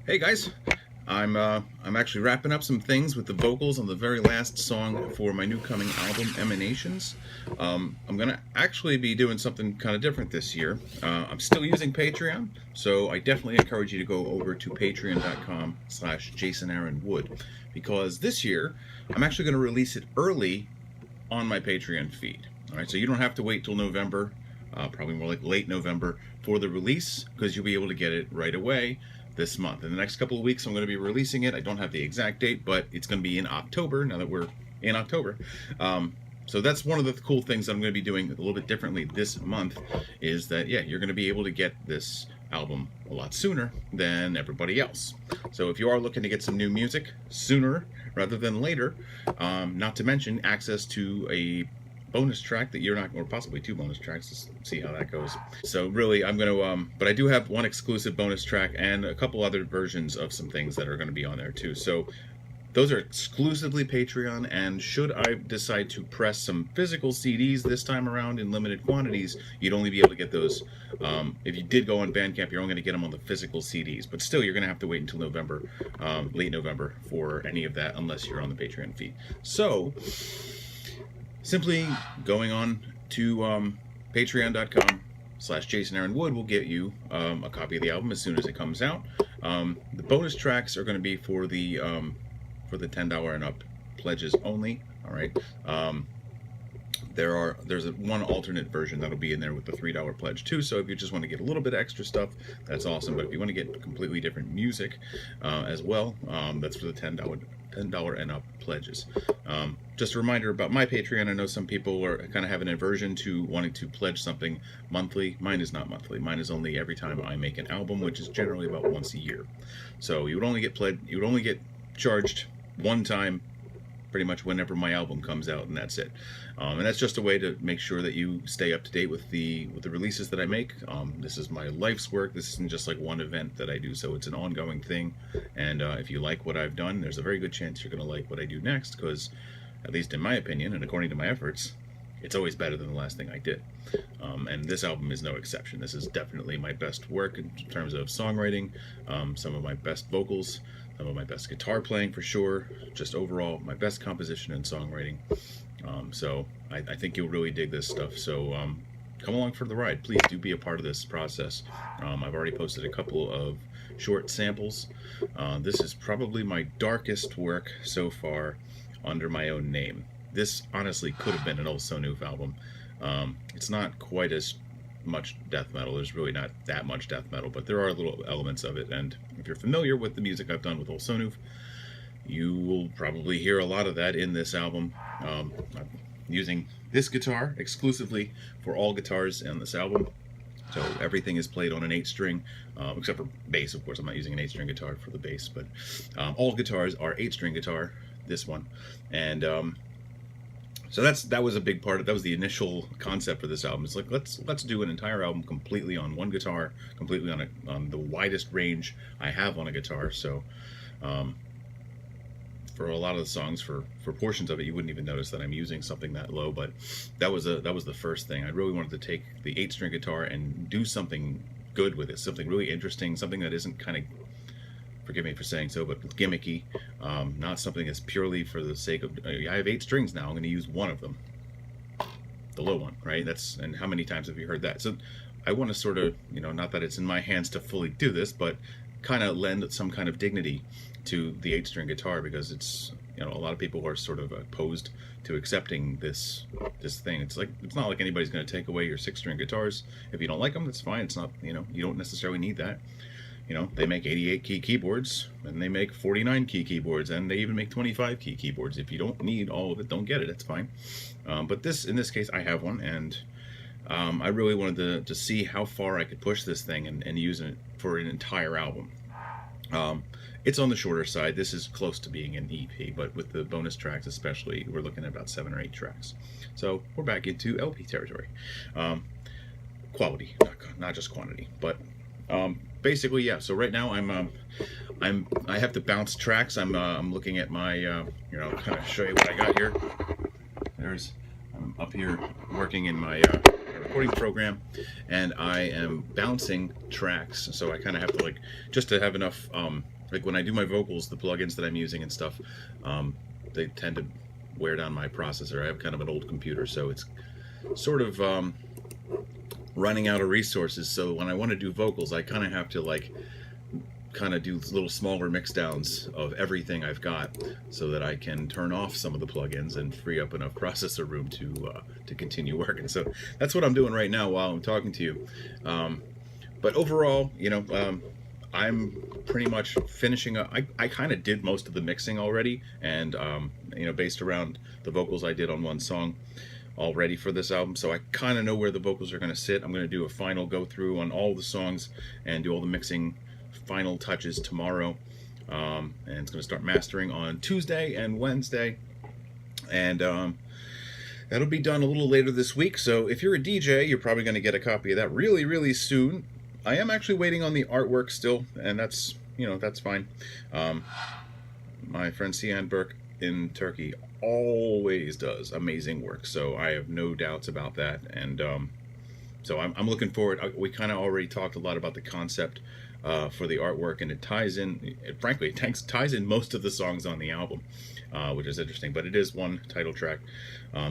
Hey guys, I'm actually wrapping up some things with the vocals on the very last song for my new coming album, Emanations. I'm gonna actually be doing something kind of different this year. I'm still using Patreon, so I definitely encourage you to go over to patreon.com/JasonAaronWood, because this year I'm actually going to release it early on my Patreon feed. All right, so you don't have to wait till November, probably more like late November for the release, because you'll be able to get it right away this month. In the next couple of weeks, I'm going to be releasing it. I don't have the exact date, but it's going to be in October, now that we're in October. So that's one of the cool things that I'm going to be doing a little bit differently this month, is that, yeah, you're going to be able to get this album a lot sooner than everybody else. So if you are looking to get some new music sooner rather than later, not to mention access to a bonus track that you're not, or possibly two bonus tracks, to see how that goes. So really, I'm going to, but I do have one exclusive bonus track and a couple other versions of some things that are going to be on there too. So those are exclusively Patreon, and should I decide to press some physical CDs this time around in limited quantities, you'd only be able to get those. If you did go on Bandcamp, you're only going to get them on the physical CDs, but still you're going to have to wait until November, late November, for any of that, unless you're on the Patreon feed. So simply going on to patreon.com/JasonAaronWood will get you a copy of the album as soon as it comes out. The bonus tracks are going to be for the $10 and up pledges only. All right. There's one alternate version that'll be in there with the $3 pledge too. So if you just want to get a little bit of extra stuff, that's awesome. But if you want to get completely different music as well, that's for the $10 and up pledges. Just a reminder about my Patreon. I know some people are kind of have an aversion to wanting to pledge something monthly. Mine is not monthly. Mine is only every time I make an album, which is generally about once a year. So you would only get charged one time, pretty much whenever my album comes out, and that's it. And that's just a way to make sure that you stay up to date with the releases that I make. This is my life's work. This isn't just like one event that I do, so it's an ongoing thing. And if you like what I've done, there's a very good chance you're going to like what I do next, because, at least in my opinion and according to my efforts, it's always better than the last thing I did. And this album is no exception. This is definitely my best work in terms of songwriting, some of my best vocals, some of my best guitar playing for sure, just overall my best composition and songwriting. So I think you'll really dig this stuff. So come along for the ride. Please do be a part of this process. I've already posted a couple of short samples. This is probably my darkest work so far under my own name. This honestly could have been an old Sonoof album. It's not quite as much death metal. There's really not that much death metal, but there are little elements of it. And if you're familiar with the music I've done with old Sonoof, you will probably hear a lot of that in this album. I'm using this guitar exclusively for all guitars in this album. So everything is played on an 8-string, except for bass, of course. I'm not using an 8-string guitar for the bass, but all guitars are 8-string guitar, this one. And so that was a big part of, that was the initial concept for this album. It's like, let's do an entire album completely on one guitar, completely on the widest range I have on a guitar. So for a lot of the songs, for portions of it, you wouldn't even notice that I'm using something that low, but that was the first thing. I really wanted to take the 8-string guitar and do something good with it, something really interesting, something that isn't kind of, forgive me for saying so, but gimmicky, not something that's purely for the sake of, I have 8 strings now, I'm going to use one of them, the low one, right? And how many times have you heard that? So I want to sort of, not that it's in my hands to fully do this, but kind of lend some kind of dignity to the 8-string guitar, because it's, a lot of people are sort of opposed to accepting this thing. It's not like anybody's going to take away your 6-string guitars. If you don't like them, that's fine. It's not, you don't necessarily need that. They make 88 key keyboards, and they make 49 key keyboards, and they even make 25 key keyboards. If you don't need all of it, don't get it. It's fine. But in this case, I have one, and I really wanted to see how far I could push this thing and use it for an entire album. It's on the shorter side. This is close to being an EP, but with the bonus tracks especially, we're looking at about 7 or 8 tracks. So we're back into LP territory. Quality, not just quantity, but basically, yeah. So right now I have to bounce tracks. I'm looking at my kind of show you what I got here. I'm up here working in my recording program, and I am bouncing tracks. So I kind of have to, just to have enough like when I do my vocals, the plugins that I'm using and stuff, they tend to wear down my processor. I have kind of an old computer, so it's sort of running out of resources. So when I want to do vocals, I kind of have to like kind of do little smaller mix downs of everything I've got, so that I can turn off some of the plugins and free up enough processor room to continue working. So that's what I'm doing right now while I'm talking to you. But overall, I'm pretty much finishing up. I kind of did most of the mixing already, and based around the vocals I did on one song already for this album, so I kind of know where the vocals are going to sit. I'm going to do a final go through on all the songs and do all the mixing final touches tomorrow, and it's going to start mastering on Tuesday and Wednesday, and that'll be done a little later this week. So if you're a DJ, you're probably going to get a copy of that really, really soon. I am actually waiting on the artwork still, and that's fine. My friend Cian Burke in Turkey always does amazing work, so I have no doubts about that. And so I'm looking forward. We kind of already talked a lot about the concept for the artwork, and it ties in. Frankly, it ties in most of the songs on the album, which is interesting. But it is one title track.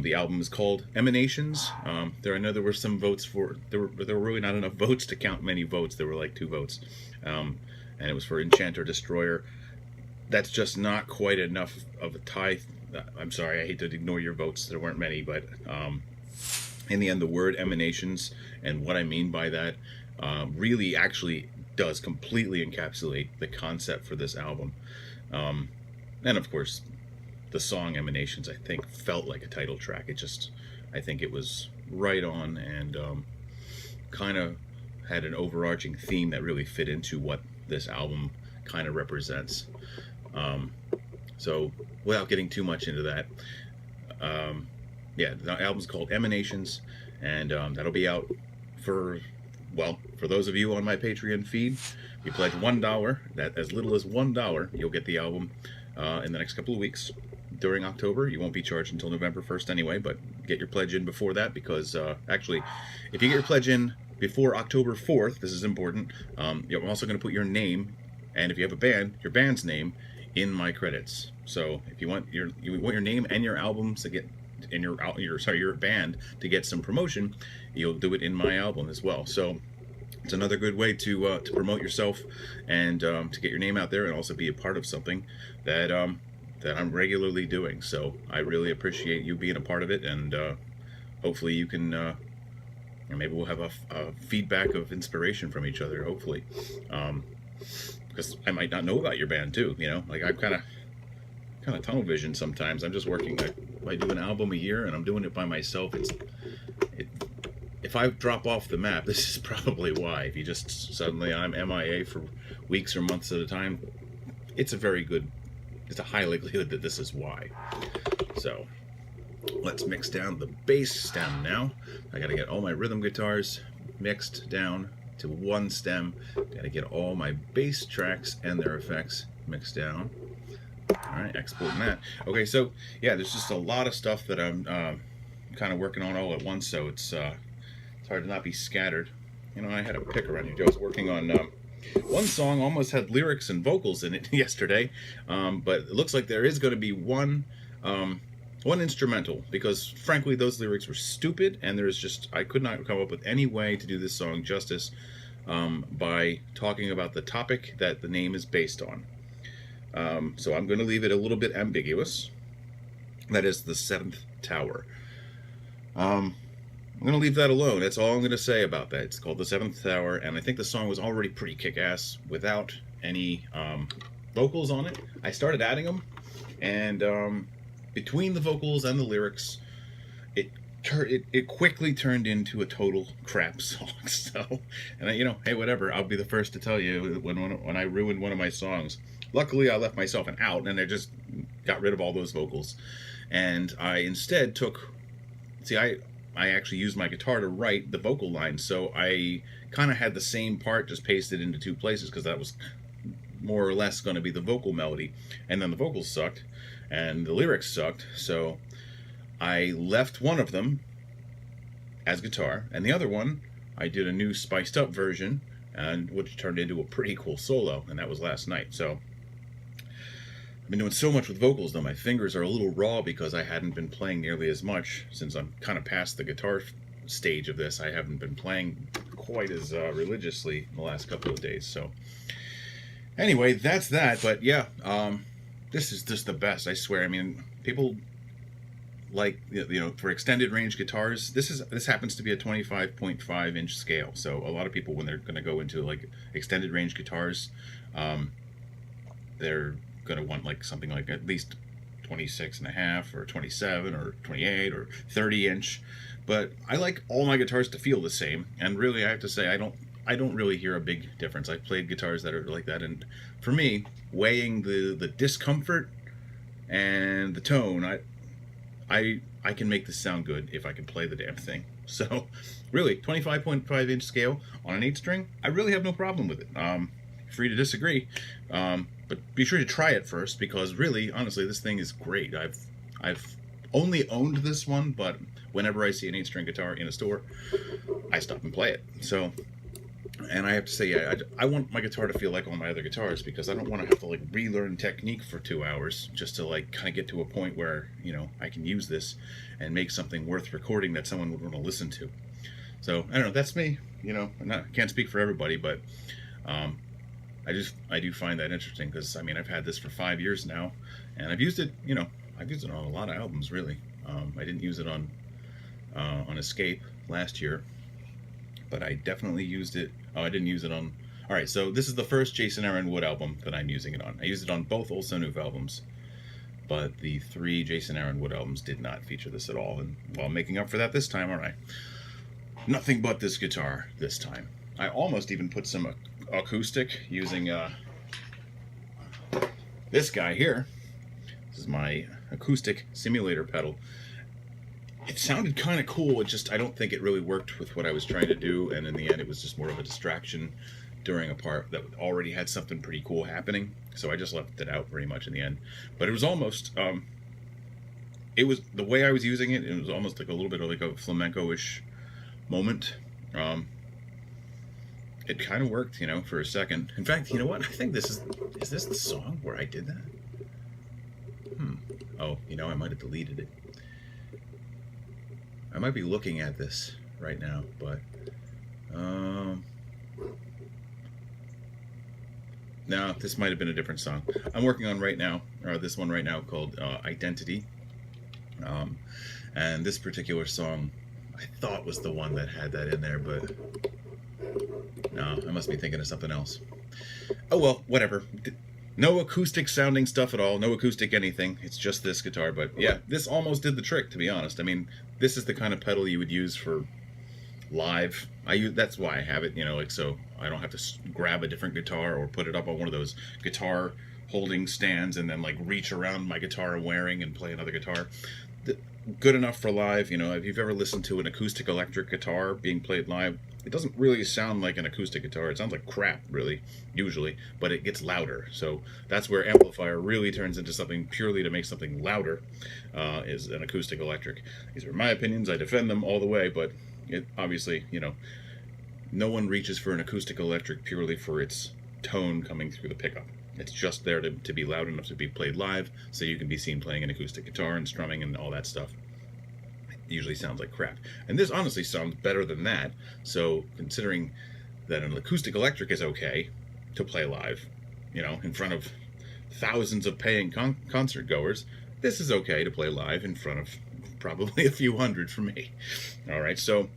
The album is called Emanations. I know there were some votes for. There were really not enough votes to count many votes. There were like 2 votes, and it was for Enchanter Destroyer. That's just not quite enough of a tie. I'm sorry, I hate to ignore your votes. There weren't many, but in the end, the word emanations and what I mean by that really actually does completely encapsulate the concept for this album. And of course, the song Emanations, I think, felt like a title track. I think it was right on, and kind of had an overarching theme that really fit into what this album kind of represents. So without getting too much into that, the album's called Emanations, and that'll be out for those of you on my Patreon feed. If you pledge $1, that as little as $1, you'll get the album in the next couple of weeks during October. You won't be charged until November 1st anyway, but get your pledge in before that, because actually, if you get your pledge in before October 4th, this is important, you're also going to put your name, and if you have a band, your band's name in my credits. So if you want your name and your albums to get in your band to get some promotion, you'll do it in my album as well. So it's another good way to promote yourself and to get your name out there, and also be a part of something that I'm regularly doing. So I really appreciate you being a part of it, and hopefully you can maybe we'll have a feedback of inspiration from each other, hopefully, because I might not know about your band too. Like I'm kind of tunnel vision sometimes. I'm just working. I do an album a year, and I'm doing it by myself. If I drop off the map, this is probably why. If you just suddenly I'm MIA for weeks or months at a time, it's a high likelihood that this is why. So let's mix down the bass stem now. I gotta get all my rhythm guitars mixed down to one stem. Gotta get all my bass tracks and their effects mixed down. Alright, exporting that. Okay, so yeah, there's just a lot of stuff that I'm kind of working on all at once, so it's hard to not be scattered. I had a pick around here. I was working on one song, almost had lyrics and vocals in it yesterday, but it looks like there is going to be one instrumental, because frankly those lyrics were stupid, and I could not come up with any way to do this song justice by talking about the topic that the name is based on. So I'm going to leave it a little bit ambiguous. That is the 7th Tower. I'm going to leave that alone. That's all I'm going to say about that. It's called the 7th Tower, and I think the song was already pretty kick-ass without any vocals on it. I started adding them, and between the vocals and the lyrics, it quickly turned into a total crap song. So, and hey, whatever. I'll be the first to tell you when I ruined one of my songs. Luckily, I left myself an out, and I just got rid of all those vocals, and I instead I actually used my guitar to write the vocal lines, so I kind of had the same part just pasted into 2 places, because that was more or less going to be the vocal melody, and then the vocals sucked and the lyrics sucked, so I left one of them as guitar, and the other one I did a new spiced up version and which turned into a pretty cool solo, and that was last night. So I've been doing so much with vocals, though my fingers are a little raw because I hadn't been playing nearly as much since I'm kind of past the guitar stage of this. I haven't been playing quite as religiously in the last couple of days. So anyway, that's that. But yeah, this is just the best, I swear. I mean, people like, you know, for extended range guitars, this happens to be a 25.5 inch scale. So a lot of people, when they're going to go into like extended range guitars, they're going to want like something like at least 26 and a half or 27 or 28 or 30 inch. But I like all my guitars to feel the same, and really I have to say I don't really hear a big difference. I've played guitars that are like that, and for me, weighing the discomfort and the tone, I can make this sound good if I can play the damn thing. So really, 25.5 inch scale on an 8 string, I really have no problem with it. Free to disagree, but be sure to try it first, because really, honestly, this thing is great. I've only owned this one, but whenever I see an 8 string guitar in a store, I stop and play it. So, and I have to say, yeah, I want my guitar to feel like all my other guitars, because I don't want to have to like relearn technique for 2 hours just to like kind of get to a point where, you know, I can use this and make something worth recording that someone would want to listen to. So I don't know, that's me. You know, can't speak for everybody, but I do find that interesting, because I mean, I've had this for 5 years now, and I've used it, you know, I've used it on a lot of albums, really. I didn't use it on Escape last year, but I definitely used it. Oh, I didn't use it on. All right, so this is the first Jason Aaron Wood album that I'm using it on. I used it on both Old So New albums, but the 3 Jason Aaron Wood albums did not feature this at all. And while making up for that this time, all right, nothing but this guitar this time. I almost even put some acoustic using this guy here. This is my acoustic simulator pedal. It sounded kind of cool. It just, I don't think it really worked with what I was trying to do, and in the end it was just more of a distraction during a part that already had something pretty cool happening, so I just left it out very much in the end. But it was almost, it was, the way I was using it, it was almost like a little bit of like a flamenco-ish moment. It kind of worked, you know, for a second. In fact, you know what? I think this is this the song where I did that? Oh, you know, I might have deleted it. I might be looking at this right now, but no, this might have been a different song. I'm working on right now, or this one right now, called Identity. And this particular song, I thought was the one that had that in there, but no, I must be thinking of something else. Oh well, whatever. No acoustic sounding stuff at all, no acoustic anything. It's just this guitar, but yeah, this almost did the trick, to be honest. I mean, this is the kind of pedal you would use for live. That's why I have it, you know, like, so I don't have to grab a different guitar or put it up on one of those guitar holding stands and then like reach around my guitar I'm wearing and play another guitar. Good enough for live. You know, if you've ever listened to an acoustic electric guitar being played live, it doesn't really sound like an acoustic guitar. It sounds like crap, really, usually, but it gets louder. So that's where amplifier really turns into something purely to make something louder, is an acoustic electric. These are my opinions. I defend them all the way, but it obviously, you know, no one reaches for an acoustic electric purely for its tone coming through the pickup. It's just there to be loud enough to be played live, so you can be seen playing an acoustic guitar and strumming and all that stuff. It usually sounds like crap. And this honestly sounds better than that, so considering that an acoustic electric is okay to play live, you know, in front of thousands of paying concert goers, this is okay to play live in front of probably a few hundred for me. All right, so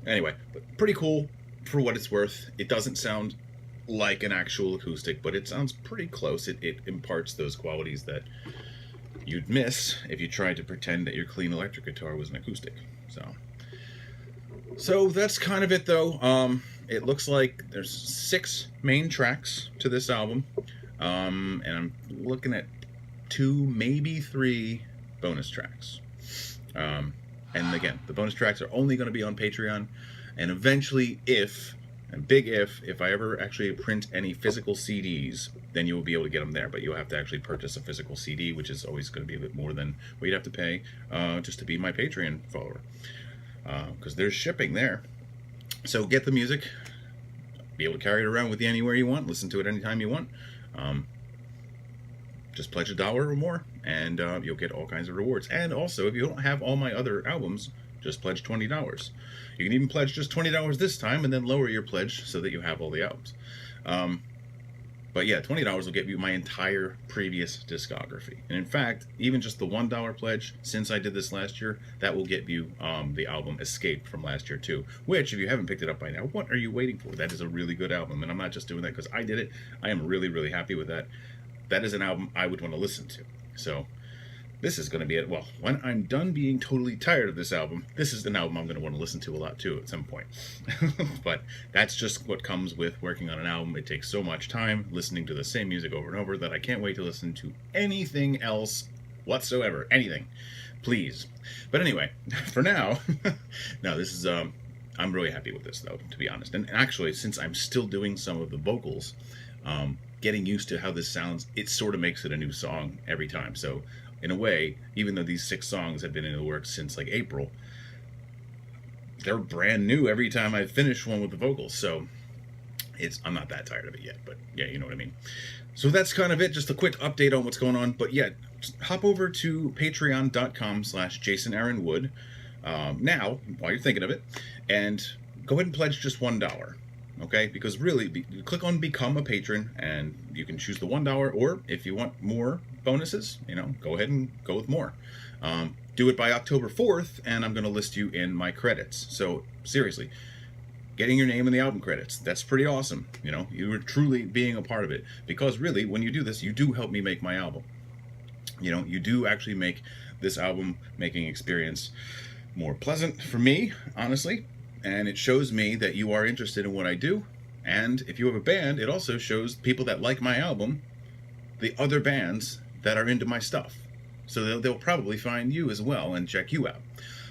anyway, but pretty cool for what it's worth. It doesn't sound like an actual acoustic, but it sounds pretty close. It imparts those qualities that you'd miss if you tried to pretend that your clean electric guitar was an acoustic. So that's kind of it, though. It looks like there's 6 main tracks to this album, and I'm looking at 2, maybe 3 bonus tracks. And again, the bonus tracks are only going to be on Patreon, and eventually, if I ever actually print any physical CDs, then you will be able to get them there. But you'll have to actually purchase a physical CD, which is always going to be a bit more than what you'd have to pay just to be my Patreon follower, because there's shipping there. So get the music be able to carry it around with you anywhere you want, listen to it anytime you want. Just pledge $1 or more, and you'll get all kinds of rewards. And also, if you don't have all my other albums, just pledge $20. You can even pledge just $20 this time, and then lower your pledge so that you have all the albums. But yeah, $20 will get you my entire previous discography. And in fact, even just the $1 pledge, since I did this last year, that will get you the album Escape from last year too. Which, if you haven't picked it up by now, what are you waiting for? That is a really good album, and I'm not just doing that because I did it. I am really, really happy with that. That is an album I would want to listen to. So this is going to be it. Well, when I'm done being totally tired of this album, this is an album I'm going to want to listen to a lot too at some point. But that's just what comes with working on an album. It takes so much time listening to the same music over and over that I can't wait to listen to anything else whatsoever. Anything. Please. But anyway, for now, no, this is, I'm really happy with this though, to be honest. And actually, since I'm still doing some of the vocals, getting used to how this sounds, it sort of makes it a new song every time. So in a way, even though these 6 songs have been in the works since like April, they're brand new every time I finish one with the vocals. So I'm not that tired of it yet, but yeah, you know what I mean. So that's kind of it. Just a quick update on what's going on. But yeah, just hop over to patreon.com/JasonAaronWood now, while you're thinking of it, and go ahead and pledge just $1. Okay, because really, you click on Become a Patron, and you can choose the $1, or if you want more bonuses, go ahead and go with more. Do it by October 4th, and I'm going to list you in my credits. So, seriously, getting your name in the album credits, that's pretty awesome. You are truly being a part of it. Because really, when you do this, you do help me make my album. You do actually make this album making experience more pleasant for me, honestly. And it shows me that you are interested in what I do. And if you have a band, it also shows people that like my album, the other bands that are into my stuff. So they'll probably find you as well and check you out.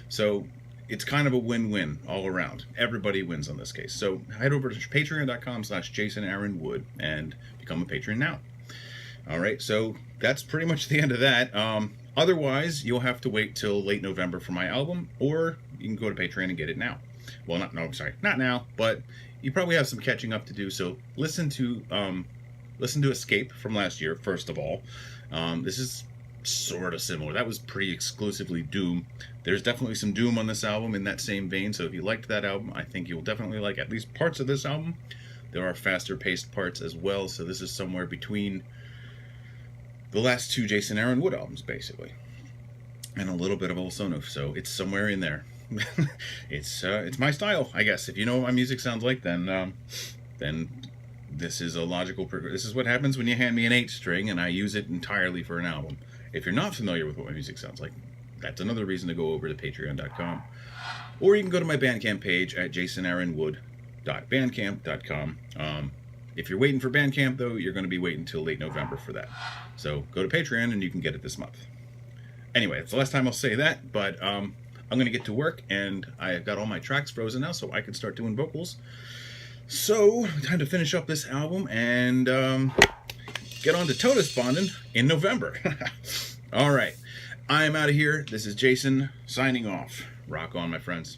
So it's kind of a win-win all around. Everybody wins on this case. So head over to patreon.com/JasonAaronWood and become a patron now. All right, so that's pretty much the end of that. Otherwise, you'll have to wait till late November for my album, or you can go to Patreon and get it now. Well, not now, but you probably have some catching up to do. So listen to Escape from last year, first of all. This is sort of similar. That was pretty exclusively Doom. There's definitely some Doom on this album in that same vein. So if you liked that album, I think you'll definitely like at least parts of this album. There are faster paced parts as well. So this is somewhere between the last 2 Jason Aaron Wood albums, basically, and a little bit of Olsonov. So it's somewhere in there. It's my style, I guess. If you know what my music sounds like, then this is a logical this is what happens when you hand me an 8-string and I use it entirely for an album. If you're not familiar with what my music sounds like, that's another reason to go over to patreon.com, or you can go to my Bandcamp page at jasonaaronwood.bandcamp.com. If you're waiting for Bandcamp, though, you're going to be waiting until late November for that. So go to Patreon and you can get it this month. Anyway, it's the last time I'll say that, but I'm going to get to work, and I've got all my tracks frozen now, so I can start doing vocals. So, time to finish up this album and get on to Totus Bondin' in November. All right, I'm out of here. This is Jason signing off. Rock on, my friends.